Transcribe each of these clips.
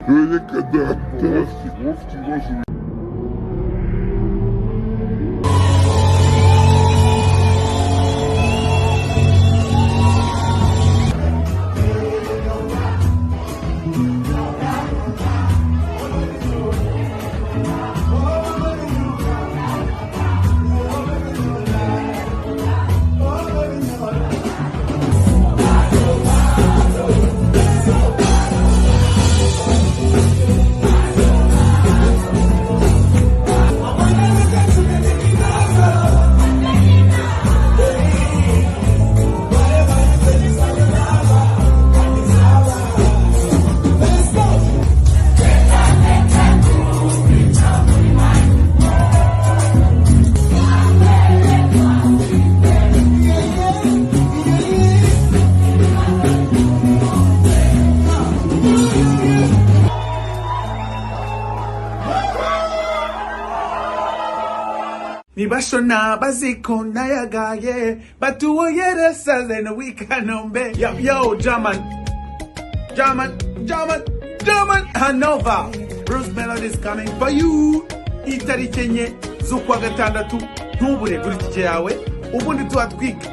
Böyle kadar mufti başım. Nibashona baziko nayagaye batuwo yerasaze no wikanombe yo German Hanover. Bruce Melodie is coming for you. Itariki enye z'ukwa gatandatu ntubure kuri tike yawe ubundi tuhatwika.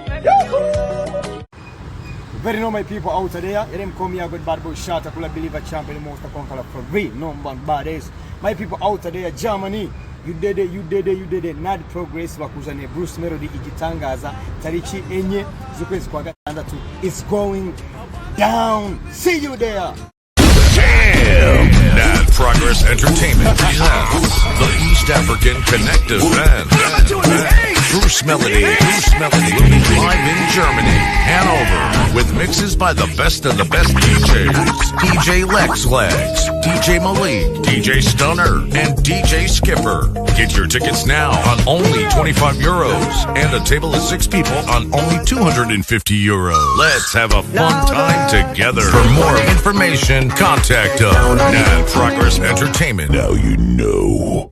Very know my people out there. Them come here good bad boy shot. I could believe a champion most conqueror for real. No one bad is. My people out there, Germany. You did it. Not progress wakuzane Bruce Melodie igitangaza tariki enye z'ukwezi kwa gatandatu. It's going down. See you there. Damn! Nad Progress Entertainment presents the East African Connective Band. Bruce Melodie will be live in Germany, Hanover, with mixes by the best of the best DJs. DJ Legs, DJ Malik, DJ Stunner, and DJ Skipper. Get your tickets now on only €25, and a table of 6 people on only €250. Let's have a fun time together. For more information, contact us. Nad Progress Entertainment. Now you know.